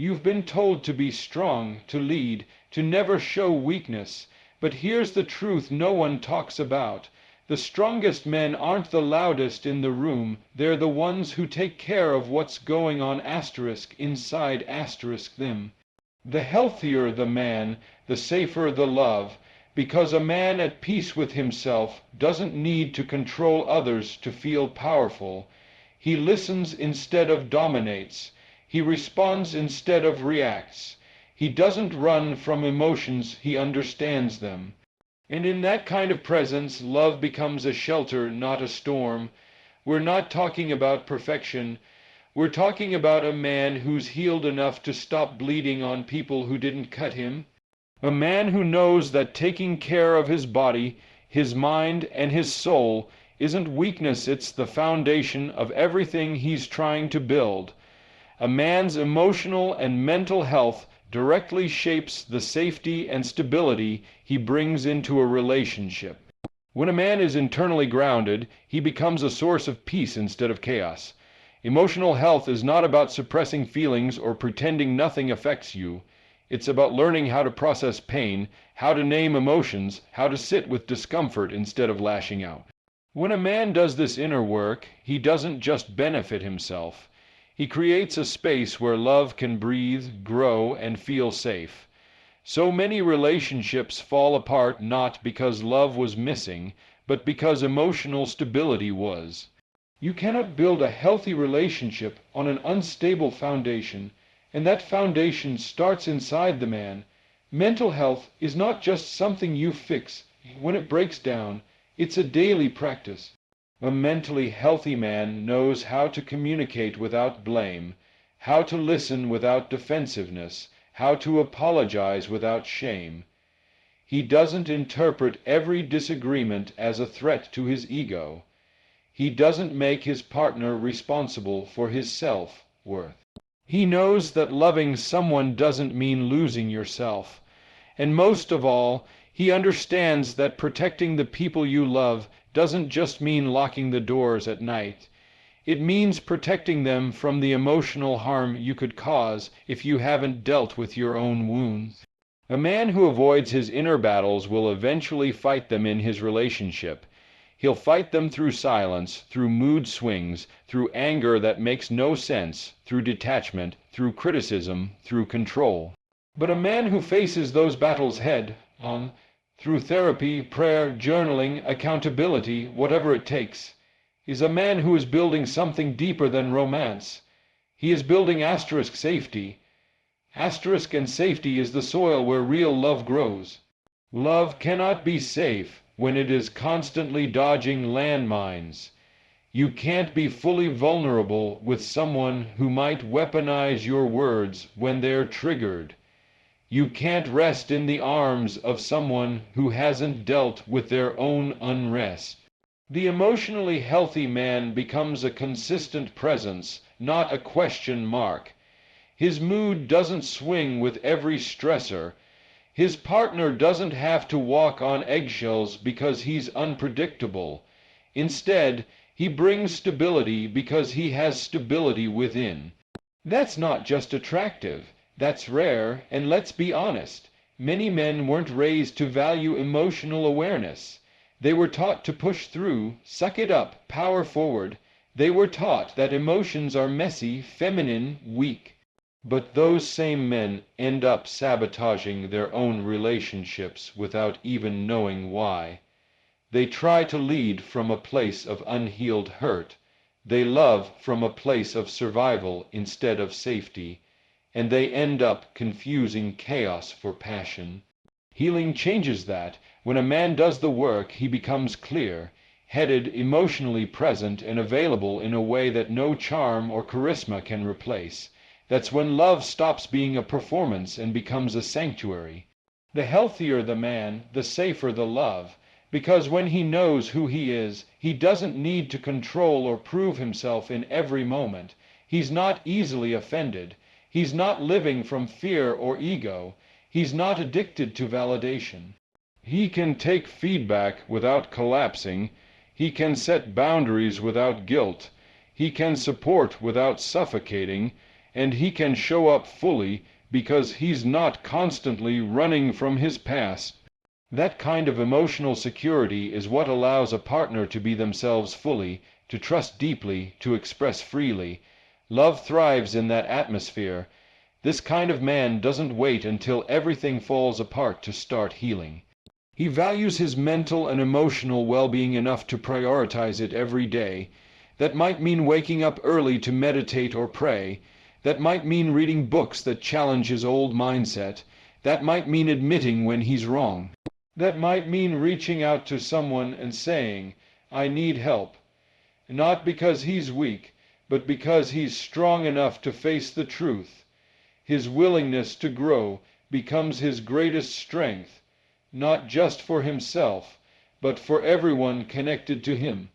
You've been told to be strong, to lead, to never show weakness. But here's the truth no one talks about. The strongest men aren't the loudest in the room. They're the ones who take care of what's going on inside them. The healthier the man, the safer the love, because a man at peace with himself doesn't need to control others to feel powerful. He listens instead of dominates. He responds instead of reacts. He doesn't run from emotions, he understands them. And in that kind of presence, love becomes a shelter, not a storm. We're not talking about perfection. We're talking about a man who's healed enough to stop bleeding on people who didn't cut him. A man who knows that taking care of his body, his mind, and his soul isn't weakness, it's the foundation of everything he's trying to build. A man's emotional and mental health directly shapes the safety and stability he brings into a relationship. When a man is internally grounded, he becomes a source of peace instead of chaos. Emotional health is not about suppressing feelings or pretending nothing affects you. It's about learning how to process pain, how to name emotions, how to sit with discomfort instead of lashing out. When a man does this inner work, he doesn't just benefit himself. He creates a space where love can breathe, grow, and feel safe. So many relationships fall apart not because love was missing, but because emotional stability was. You cannot build a healthy relationship on an unstable foundation, and that foundation starts inside the man. Mental health is not just something you fix when it breaks down, it's a daily practice. A mentally healthy man knows how to communicate without blame, how to listen without defensiveness, how to apologize without shame. He doesn't interpret every disagreement as a threat to his ego. He doesn't make his partner responsible for his self-worth. He knows that loving someone doesn't mean losing yourself. And most of all, he understands that protecting the people you love doesn't just mean locking the doors at night. It means protecting them from the emotional harm you could cause if you haven't dealt with your own wounds. A man who avoids his inner battles will eventually fight them in his relationship. He'll fight them through silence, through mood swings, through anger that makes no sense, through detachment, through criticism, through control. But a man who faces those battles head on, through therapy, prayer, journaling, accountability, whatever it takes, is a man who is building something deeper than romance. He is building safety. Asterisk and safety is the soil where real love grows. Love cannot be safe when it is constantly dodging landmines. You can't be fully vulnerable with someone who might weaponize your words when they're triggered. You can't rest in the arms of someone who hasn't dealt with their own unrest. The emotionally healthy man becomes a consistent presence, not a question mark. His mood doesn't swing with every stressor. His partner doesn't have to walk on eggshells because he's unpredictable. Instead, he brings stability because he has stability within. That's not just attractive. That's rare, and let's be honest. Many men weren't raised to value emotional awareness. They were taught to push through, suck it up, power forward. They were taught that emotions are messy, feminine, weak. But those same men end up sabotaging their own relationships without even knowing why. They try to lead from a place of unhealed hurt. They love from a place of survival instead of safety, and they end up confusing chaos for passion. Healing changes that. When a man does the work, he becomes clear, headed, emotionally present, and available in a way that no charm or charisma can replace. That's when love stops being a performance and becomes a sanctuary. The healthier the man, the safer the love, because when he knows who he is, he doesn't need to control or prove himself in every moment. He's not easily offended. He's not living from fear or ego. He's not addicted to validation. He can take feedback without collapsing. He can set boundaries without guilt. He can support without suffocating. and he can show up fully because he's not constantly running from his past. That kind of emotional security is what allows a partner to be themselves fully, to trust deeply, to express freely. Love thrives in that atmosphere. This kind of man doesn't wait until everything falls apart to start healing. He values his mental and emotional well-being enough to prioritize it every day. That might mean waking up early to meditate or pray. That might mean reading books that challenge his old mindset. That might mean admitting when he's wrong. That might mean reaching out to someone and saying, "I need help." Not because he's weak, but because he's strong enough to face the truth. His willingness to grow becomes his greatest strength, not just for himself, but for everyone connected to him.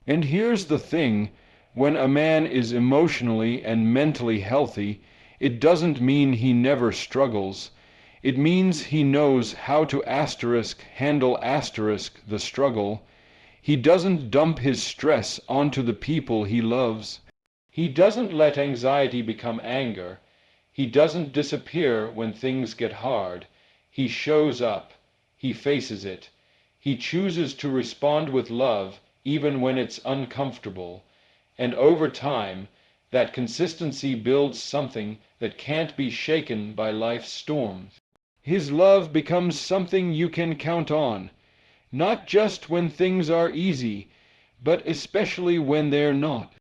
And here's the thing, when a man is emotionally and mentally healthy, it doesn't mean he never struggles. It means he knows how to handle the struggle. He doesn't dump his stress onto the people he loves. He doesn't let anxiety become anger. He doesn't disappear when things get hard. He shows up. He faces it. He chooses to respond with love even when it's uncomfortable. And over time, that consistency builds something that can't be shaken by life's storms. His love becomes something you can count on, not just when things are easy, but especially when they're not.